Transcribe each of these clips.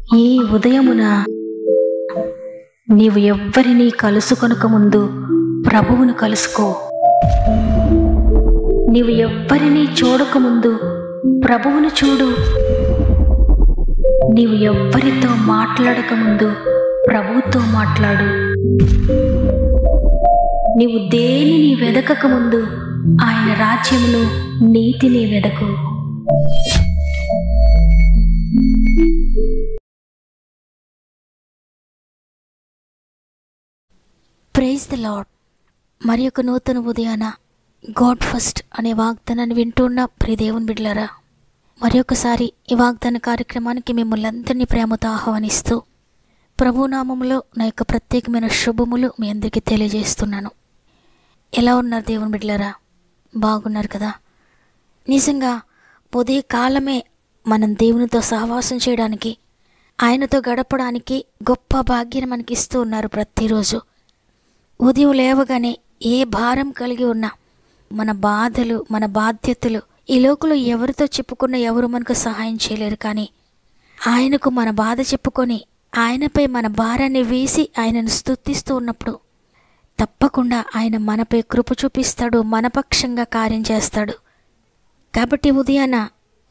ఈ ఉదయమున నీవు ఎవ్వరినీ కలుసుకొనక ముందు ప్రభువును కలుసుకో. నీవు ఎవ్వరినీ చూడకముందు ప్రభువును చూడు. నీవు ఎవ్వరితో మాట్లాడకముందు ప్రభువుతో మాట్లాడు. నీవు దేనిని వెదకకముందు ఆయన రాజ్యమును, నీతిని వెదకు. Praise the lord. మరి ఒక నూతన ఉదయాన గాడ్ ఫస్ట్ అనే వాగ్దానాన్ని వింటున్న ప్రియ దేవుని బిడ్డలారా, మరి ఒకసారి ఈ వాగ్దాన కార్యక్రమానికి మిమ్మల్ని అందరినీ ప్రేమతో ఆహ్వానిస్తూ ప్రభునామంలో నా యొక్క ప్రత్యేకమైన శుభములు మీ అందరికీ తెలియజేస్తున్నాను. ఎలా ఉన్నారు దేవుని బిడ్డలారా? బాగున్నారు కదా? నిజంగా ఉదయకాలమే మనం దేవునితో సహవాసం చేయడానికి, ఆయనతో గడపడానికి గొప్ప భాగ్యాన్ని మనకి ఇస్తూ ఉన్నారు. ప్రతిరోజు ఉదయం లేవగానే ఏ భారం కలిగి ఉన్నా, మన బాధలు, మన బాధ్యతలు ఈ లోకంలో ఎవరితో చెప్పుకున్నా ఎవరు మనకు సహాయం చేయలేరు. కానీ ఆయనకు మన బాధ చెప్పుకొని ఆయనపై మన భారాన్ని వేసి ఆయనను స్తుతిస్తూ ఉన్నప్పుడు తప్పకుండా ఆయన మనపై కృప చూపిస్తాడు, మన పక్షంగా కార్యం చేస్తాడు. కాబట్టి ఉదయాన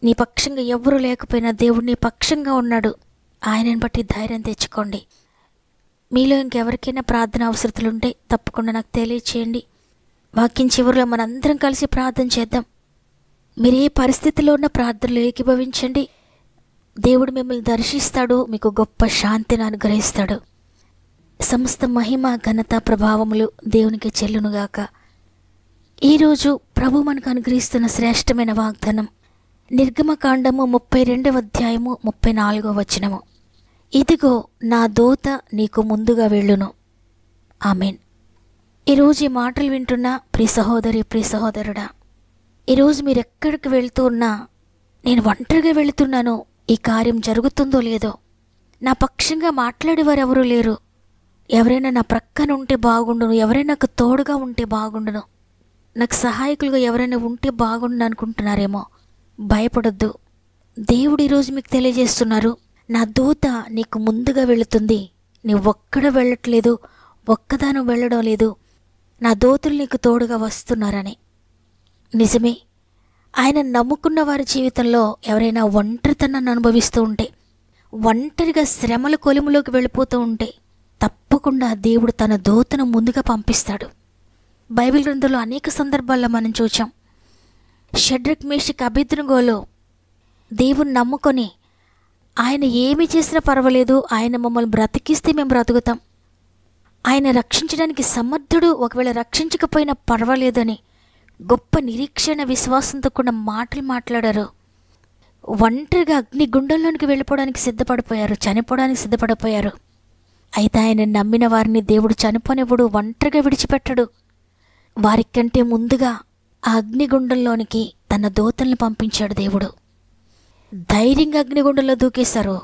నీ పక్షంగా ఎవరు లేకపోయినా దేవుడు నీ పక్షంగా ఉన్నాడు. ఆయనను బట్టి ధైర్యం తెచ్చుకోండి. మీలో ఇంకెవరికైనా ప్రార్థన అవసరతలుంటే తప్పకుండా నాకు తెలియచేయండి. వాక్యం చివరిలో మనందరం కలిసి ప్రార్థన చేద్దాం. మీరు ఏ పరిస్థితిలో ఉన్న ప్రార్థనలు ఏకీభవించండి. దేవుడు మిమ్మల్ని దర్శిస్తాడు, మీకు గొప్ప శాంతిని అనుగ్రహిస్తాడు. సమస్త మహిమ, ఘనత, ప్రభావములు దేవునికి చెల్లునుగాక. ఈరోజు ప్రభు మనకు అనుగ్రహిస్తున్న శ్రేష్టమైన వాగ్దానం నిర్గమకాండము 32వ అధ్యాయము 34వ వచనము. ఇదిగో నా దూత నీకు ముందుగా వెళ్ళును. ఆమేన్. ఈరోజు ఈ మాటలు వింటున్న ప్రియ సహోదరి, ప్రియ సహోదరుడా, ఈరోజు మీరు ఎక్కడికి వెళ్తూ ఉన్నా, నేను ఒంటరిగా వెళుతున్నాను, ఈ కార్యం జరుగుతుందో లేదో, నా పక్షంగా మాట్లాడేవారు ఎవరూ లేరు, ఎవరైనా నా ప్రక్కన ఉంటే బాగుండును, ఎవరైనా నాకు తోడుగా ఉంటే బాగుండును, నాకు సహాయకులుగా ఎవరైనా ఉంటే బాగుండు అనుకుంటున్నారేమో. భయపడొద్దు. దేవుడు ఈరోజు మీకు తెలియజేస్తున్నారు, నా దూత నీకు ముందుగా వెళుతుంది. నీవు ఒక్కడ వెళ్ళట్లేదు, ఒక్కదాను వెళ్ళడం లేదు, నా దూతలు నీకు తోడుగా వస్తున్నారని. నిజమే. ఆయన నమ్ముకున్న వారి జీవితంలో ఎవరైనా ఒంటరితనాన్ని అనుభవిస్తూ ఉంటే, ఒంటరిగా శ్రమల కొలిములోకి వెళ్ళిపోతూ ఉంటే తప్పకుండా దేవుడు తన దూతను ముందుగా పంపిస్తాడు. బైబిల్ గ్రంథంలో అనేక సందర్భాల్లో మనం చూచాం. షడ్రక్, మేషక్, అబేద్నెగోలో దేవుని నమ్ముకొని ఆయన ఏమి చేసినా పర్వాలేదు, ఆయన మమ్మల్ని బ్రతికిస్తే మేము బ్రతుకుతాం, ఆయన రక్షించడానికి సమర్థుడు, ఒకవేళ రక్షించకపోయినా పర్వాలేదని గొప్ప నిరీక్షణ, విశ్వాసంతో కూడా మాటలు మాట్లాడారు. ఒంటరిగా అగ్నిగుండంలోనికి వెళ్ళిపోవడానికి సిద్ధపడిపోయారు, చనిపోవడానికి సిద్ధపడిపోయారు. అయితే ఆయన నమ్మిన వారిని దేవుడు చనిపోనివ్వడు, ఒంటరిగా విడిచిపెట్టడు. వారికంటే ముందుగా ఆ అగ్నిగుండంలోనికి తన దూతల్ని పంపించాడు దేవుడు. ధైర్యంగా అగ్నిగుండంలో దూకేశారు.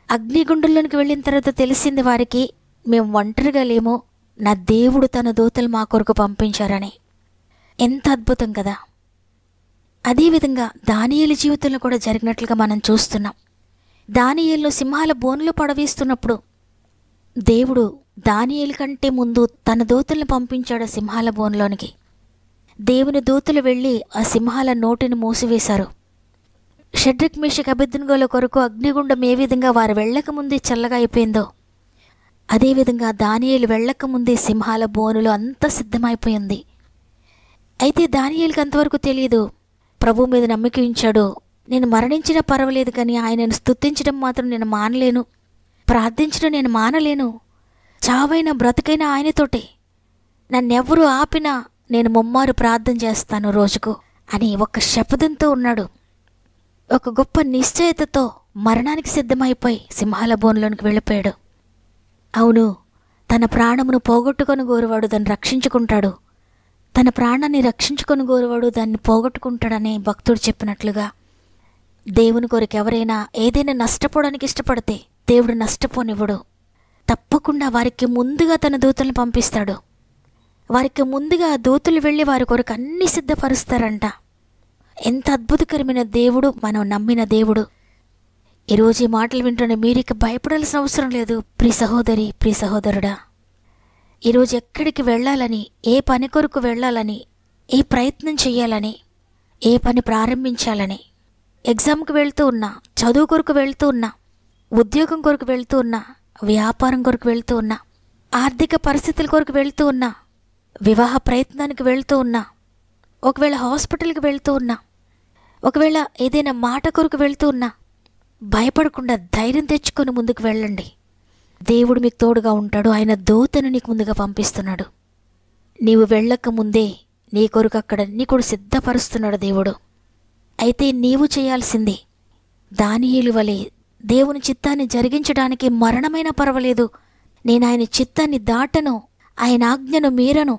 అగ్నిగుండంలోనికి వెళ్ళిన తర్వాత తెలిసింది వారికి, మేము ఒంటరిగా లేము, నా దేవుడు తన దూతలు మా కొరకు పంపించారని. ఎంత అద్భుతం కదా! అదేవిధంగా దానియేలు జీవితంలో కూడా జరిగినట్లుగా మనం చూస్తున్నాం. దానియేలును సింహాల బోనులో పడవేస్తున్నప్పుడు దేవుడు దానియేలు కంటే ముందు తన దూతలను పంపించాడు సింహాల బోనులోనికి. దేవుని దూతలు వెళ్ళి ఆ సింహాల నోటిని మూసివేశారు. షడ్రక్, మేషక్, అబేద్నెగోల కొరకు అగ్నిగుండం ఏ విధంగా వారు వెళ్ళకముందే చల్లగా అయిపోయిందో, అదేవిధంగా దానియేలు వెళ్ళకముందే సింహాల బోనులో అంతా సిద్ధమైపోయింది. అయితే దానియేలుకి అంతవరకు తెలియదు. ప్రభు మీద నమ్మిక ఉంచాడు. నేను మరణించినా పర్వాలేదు, కానీ ఆయనను స్తుతించడం మాత్రం నేను మానలేను, ప్రార్థించడం నేను మానలేను, చావైనా బ్రతుకైనా ఆయనతోటే, నన్నెవ్వరూ ఆపినా నేను ముమ్మారు ప్రార్థన చేస్తాను రోజుకు అని ఒక శపథంతో ఉన్నాడు. ఒక గొప్ప నిశ్చయతతో మరణానికి సిద్ధమైపోయి సింహాల బోన్లోనికి వెళ్ళిపోయాడు. అవును, తన ప్రాణమును పోగొట్టుకొని గోరువాడు దాన్ని రక్షించుకుంటాడు, తన ప్రాణాన్ని రక్షించుకొని గోరువాడు దాన్ని పోగొట్టుకుంటాడని భక్తుడు చెప్పినట్లుగా దేవుని కొరకు ఎవరైనా ఏదైనా నష్టపోవడానికి ఇష్టపడితే దేవుడు నష్టపోనివ్వడు. తప్పకుండా వారికి ముందుగా తన దూతలను పంపిస్తాడు. వారికి ముందుగా దూతలు వెళ్ళి వారి కొరకు అన్నీ సిద్ధపరుస్తారంట. ఎంత అద్భుతకరమైన దేవుడు మనం నమ్మిన దేవుడు. ఈరోజు ఈ మాటలు వింటున్న మీరు ఇక భయపడాల్సిన అవసరం లేదు. ప్రియ సహోదరి, ప్రియ సహోదరుడా, ఈరోజు ఎక్కడికి వెళ్ళాలని, ఏ పని కొరకు వెళ్ళాలని, ఏ ప్రయత్నం చేయాలని, ఏ పని ప్రారంభించాలని, ఎగ్జామ్కి వెళ్తూ ఉన్నా, చదువు కొరకు వెళ్తూ ఉన్నా, ఉద్యోగం కొరకు వెళ్తూ ఉన్నా, వ్యాపారం కొరకు వెళ్తూ ఉన్నా, ఆర్థిక పరిస్థితుల కొరకు వెళ్తూ ఉన్నా, వివాహ ప్రయత్నానికి వెళ్తూ ఉన్నా, ఒకవేళ హాస్పిటల్కి వెళ్తూ ఉన్నా, ఒకవేళ ఏదైనా మాట కొరకు వెళ్తూ ఉన్నా, భయపడకుండా ధైర్యం తెచ్చుకొని ముందుకు వెళ్ళండి. దేవుడు మీకు తోడుగా ఉంటాడు. ఆయన దూతను నీకు ముందుగా పంపిస్తున్నాడు. నీవు వెళ్ళక ముందే నీ కొరకు అక్కడ నీ కూడా సిద్ధపరుస్తున్నాడు దేవుడు. అయితే నీవు చేయాల్సింది దానియేలు వలె దేవుని చిత్తాన్ని జరిగించడానికి మరణమైనా పర్వాలేదు, నేను ఆయన చిత్తాన్ని దాటను, ఆయన ఆజ్ఞను మీరను,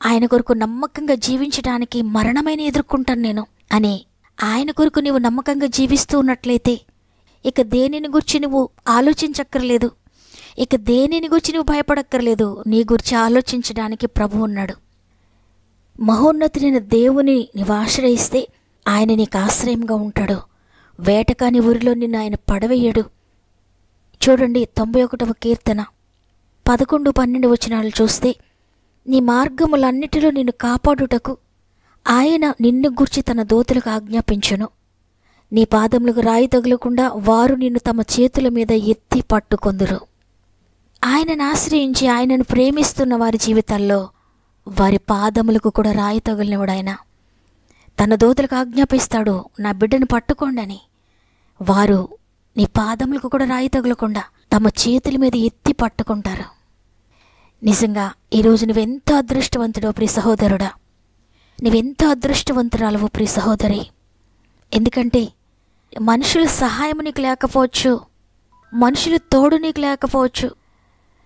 ఆయన కొరకు నమ్మకంగా జీవించడానికి మరణమైన ఎదుర్కొంటాను నేను అని ఆయన కొరకు నీవు నమ్మకంగా జీవిస్తూ ఉన్నట్లయితే ఇక దేనిని గురించి నువ్వు ఆలోచించక్కర్లేదు, ఇక దేనిని గురించి నువ్వు భయపడక్కర్లేదు. నీ గురించి ఆలోచించడానికి ప్రభు ఉన్నాడు. మహోన్నతుడైన దేవుని నీవు ఆశ్రయిస్తే ఆయన నీకు ఆశ్రయంగా ఉంటాడు. వేటకాని ఊరిలో నిన్ను ఆయన పడవేయడు. చూడండి 91వ కీర్తన 11, 12 వచనాలు చూస్తే, నీ మార్గములన్నిటిలో నిన్ను కాపాడుటకు ఆయన నిన్ను గూర్చి తన దూతలకు ఆజ్ఞాపించును. నీ పాదములకు రాయి తగులకుండా వారు నిన్ను తమ చేతుల మీద ఎత్తి పట్టుకొందురు. ఆయనను ఆశ్రయించి ఆయనను ప్రేమిస్తున్న వారి జీవితాల్లో వారి పాదములకు కూడా రాయి తగులినవాడు ఆయన. తన దూతలకు ఆజ్ఞాపిస్తాడు, నా బిడ్డను పట్టుకోండి అని. వారు నీ పాదములకు కూడా రాయి తగులకుండా తమ చేతుల మీద ఎత్తి పట్టుకుంటారు. నిజంగా ఈరోజు నువ్వెంతో అదృష్టవంతుడో ప్రియ సహోదరుడా, నువ్వెంతో అదృష్టవంతురాలవు ప్రియ సహోదరి. ఎందుకంటే మనుషుల సహాయం నీకు లేకపోవచ్చు, మనుషుల తోడు నీకు లేకపోవచ్చు,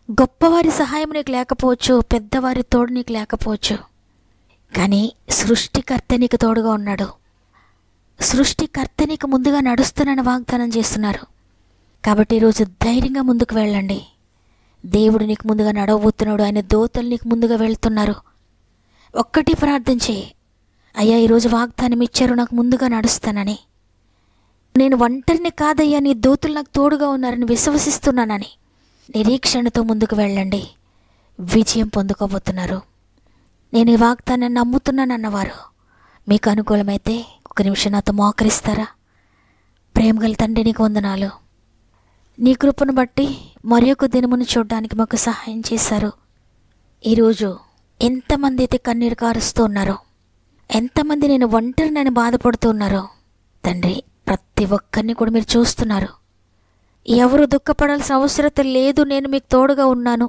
గొప్పవారి సహాయం నీకు లేకపోవచ్చు, పెద్దవారి తోడు నీకు లేకపోవచ్చు, కానీ సృష్టికర్త నీకు తోడుగా ఉన్నాడు. సృష్టికర్త నీకు ముందుగా నడుస్తున్నానని వాగ్దానం చేస్తున్నారు. కాబట్టి ఈరోజు ధైర్యంగా ముందుకు వెళ్ళండి. దేవుడు నీకు ముందుగా నడవబోతున్నాడు. ఆయన దూతలు నీకు ముందుగా వెళ్తున్నారు. ఒక్కటి ప్రార్థన చేయి, అయ్యా ఈరోజు వాగ్దానం ఇచ్చారు నాకు ముందుగా నడుస్తానని, నేను ఒంటరిని కాదయ్యా, నీ దూతలు నాకు తోడుగా ఉన్నారని విశ్వసిస్తున్నానని నిరీక్షణతో ముందుకు వెళ్ళండి. విజయం పొందుకోబోతున్నారు. నేను ఈ వాగ్దానాన్ని నమ్ముతున్నానన్నవారు మీకు అనుకూలమైతే 1 నిమిషం నాతో మోకరిస్తారా? ప్రేమగల తండ్రి, నీకు వందనాలు. నీ కృపను బట్టి మరి ఒక దినమును చూడడానికి మాకు సహాయం చేశారు. ఈరోజు ఎంతమంది అయితే కన్నీరు కారుస్తూ ఉన్నారో, ఎంతమంది నేను ఒంటరినని బాధపడుతూ ఉన్నారో తండ్రి, ప్రతి ఒక్కరిని కూడా మీరు చూస్తున్నారు. ఎవరు దుఃఖపడాల్సిన అవసరం లేదు, నేను మీకు తోడుగా ఉన్నాను,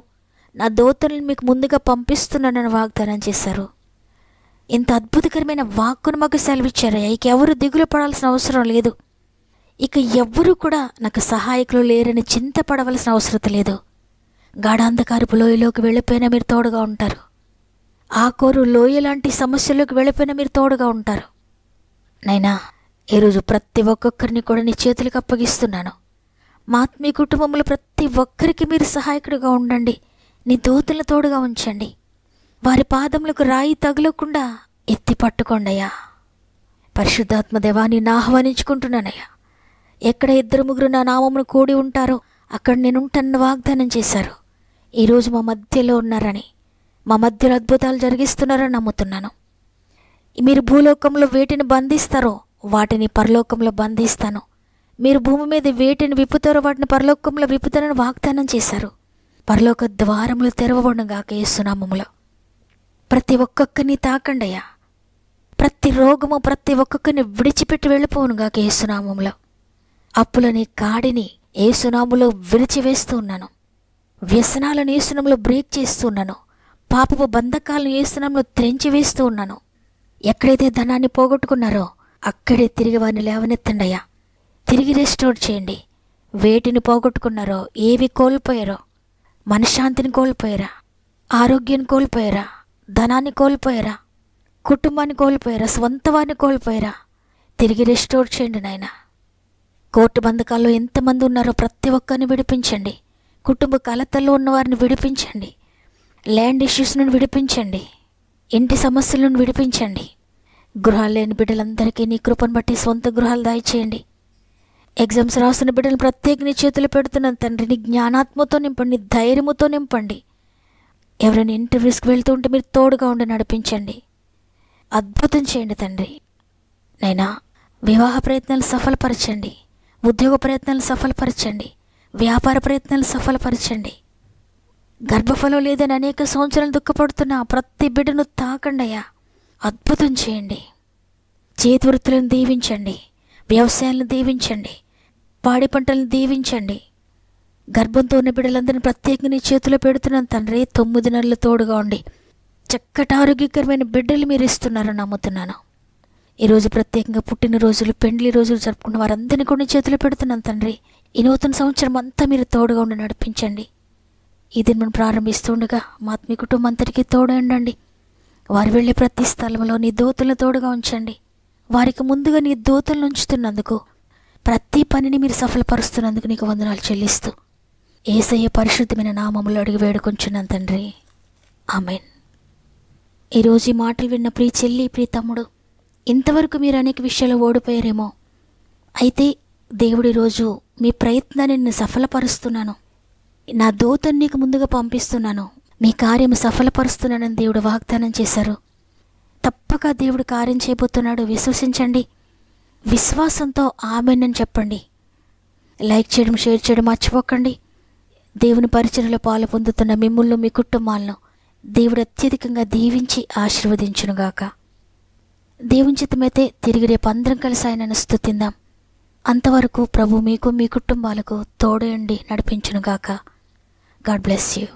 నా దూతలను మీకు ముందుగా పంపిస్తున్నానని వాగ్దానం చేశారు. ఇంత అద్భుతకరమైన వాక్కును మాకు సెలవిచ్చారయ్యా. ఇక ఎవరు దిగులు పడాల్సిన అవసరం లేదు, ఇక ఎవ్వరూ కూడా నాకు సహాయకులు లేరని చింతపడవలసిన అవసరం లేదు. గాఢాంధకారపు లోయలోకి వెళ్ళిపోయినా మీరు తోడుగా ఉంటారు. ఆ కోరు లోయ లాంటి సమస్యల్లోకి వెళ్ళిపోయినా మీరు తోడుగా ఉంటారు. నైనా ఈరోజు ప్రతి ఒక్కొక్కరిని కూడా నీ చేతులకు అప్పగిస్తున్నాను. మా ఆత్మీయ కుటుంబంలో ప్రతి ఒక్కరికి మీరు సహాయకుడిగా ఉండండి. నీ దూతల తోడుగా ఉంచండి. వారి పాదములకు రాయి తగులకుండా ఎత్తి పట్టుకోండి అయ్యా. పరిశుద్ధాత్మ దేవాన్ని నా ఆహ్వానించుకుంటున్నానయ్యా. ఎక్కడ 2-3 నా నామమును కూడి ఉంటారో అక్కడ నేను ఉంటానని వాగ్దానం చేశారు. ఈరోజు మా మధ్యలో ఉన్నారని, మా మధ్యలో అద్భుతాలు జరిగిస్తున్నారని నమ్ముతున్నాను. మీరు భూలోకంలో వేటిని బంధిస్తారో వాటిని పరలోకంలో బంధిస్తాను, మీరు భూమి మీద వేటిని విప్పుతారో వాటిని పరలోకంలో విప్పుతానని వాగ్దానం చేశారు. పరలోక ద్వారములు తెరవబడుగాక యేసునామములో. ప్రతి ఒక్కొక్కరిని తాకండయ్యా. ప్రతి రోగము ప్రతి ఒక్కొక్కరిని విడిచిపెట్టి వెళ్ళిపోవునుగాక యేసునామములో. అప్పులని కాడిని యేసునామములో విరిచివేస్తూ ఉన్నాను. వ్యసనాలను యేసునామములో బ్రేక్ చేస్తూ ఉన్నాను. పాపపు బంధకాలను యేసునామములో త్రెంచి వేస్తూ ఉన్నాను. ఎక్కడైతే ధనాన్ని పోగొట్టుకున్నారో అక్కడే తిరిగి వారిని లేవనెత్తండయ్యా. తిరిగి రెస్టోర్ చేయండి. వేటిని పోగొట్టుకున్నారో, ఏవి కోల్పోయారో, మనశ్శాంతిని కోల్పోయారా, ఆరోగ్యాన్ని కోల్పోయారా, ధనాన్ని కోల్పోయారా, కుటుంబాన్ని కోల్పోయారా, స్వంత వారిని కోల్పోయారా, తిరిగి రెస్టోర్ చేయండి నాయన. కోర్టు బంధకాల్లో ఎంతమంది ఉన్నారో ప్రతి ఒక్కరిని విడిపించండి. కుటుంబ కలతల్లో ఉన్నవారిని విడిపించండి. ల్యాండ్ ఇష్యూస్ నుండి విడిపించండి. ఇంటి సమస్యల నుండి విడిపించండి. గృహాలు లేని బిడ్డలందరికీ నీ కృపను బట్టి సొంత గృహాలు దయచేయండి. ఎగ్జామ్స్ రాస్తున్న బిడ్డలు ప్రత్యేక నీ చేతులు పెడుతున్నాను తండ్రి. నీ జ్ఞానాత్మతో నింపండి, ధైర్యముతో నింపండి. ఎవరైనా ఇంటర్వ్యూస్కి వెళ్తూ ఉంటే మీరు తోడుగా ఉండి నడిపించండి, అద్భుతం చేయండి తండ్రి. నైనా వివాహ ప్రయత్నాలు సఫలపరచండి, ఉద్యోగ ప్రయత్నాలు సఫలపరచండి, వ్యాపార ప్రయత్నాలు సఫలపరచండి. గర్భఫలం లేదని అనేక సంవత్సరాలు దుఃఖపడుతున్న ప్రతి బిడ్డను తాకండి అయ్యా, అద్భుతం చేయండి. చేతి వృత్తులను దీవించండి, వ్యవసాయాలను దీవించండి, పాడి పంటలను దీవించండి. గర్భంతో ఉన్న బిడ్డలందరినీ ప్రత్యేకంగా నీ చేతిలో పెడుతున్నాను తండ్రి. 9 నెలలు తోడుగా ఉండి చక్కటి ఆరోగ్యకరమైన బిడ్డలు మీరు ఇస్తున్నారని నమ్ముతున్నాను. ఈరోజు ప్రత్యేకంగా పుట్టినరోజులు, పెండ్లి రోజులు జరుపుకున్న వారందరినీ కూడా నీ చేతిలో పెడుతున్నాను తండ్రి. ఈ నూతన సంవత్సరం అంతా మీరు తోడుగా ఉండి నడిపించండి. ఇది మనం ప్రారంభిస్తుండగా మీ కుటుంబం అంతటికీ తోడండి. వారు వెళ్ళే ప్రతి స్థలంలో నీ దూతలను తోడుగా ఉంచండి. వారికి ముందుగా నీ దూతలను ఉంచుతున్నందుకు, ప్రతి పనిని మీరు సఫలపరుస్తున్నందుకు నీకు వందనాలు చెల్లిస్తూ యేసయ్య పరిశుద్ధమైన నామములో అడిగి వేడుకొంచున్నాను తండ్రి, ఆమేన్. ఈరోజు ఈ మాటలు విన్న ప్రియ చెల్లి, ప్రియ తమ్ముడు, ఇంతవరకు మీరు అనేక విషయాలు ఓడిపోయారేమో. అయితే దేవుడి రోజు మీ ప్రయత్నాన్ని నేను సఫలపరుస్తున్నాను, నా దూతను నీకు ముందుగా పంపిస్తున్నాను, మీ కార్యం సఫలపరుస్తున్నానని దేవుడు వాగ్దానం చేశారు. తప్పక దేవుడు కార్యం చేయబోతున్నాడు. విశ్వసించండి. విశ్వాసంతో ఆమేన్ అని చెప్పండి. లైక్ చేయడం, షేర్ చేయడం మర్చిపోకండి. దేవుని పరిచర్యలో పాలు పొందుతున్న మిమ్మల్ని, మీ కుటుంబాలను దేవుడు అత్యధికంగా దీవించి ఆశీర్వదించునుగాక. దేవుని చిత్తమైతే తిరిగి రేపు అందరం కలిసి ఆయనను స్తుతిందాం. అంతవరకు ప్రభు మీకు, మీ కుటుంబాలకు తోడేయండి, నడిపించునుగాక. God bless you.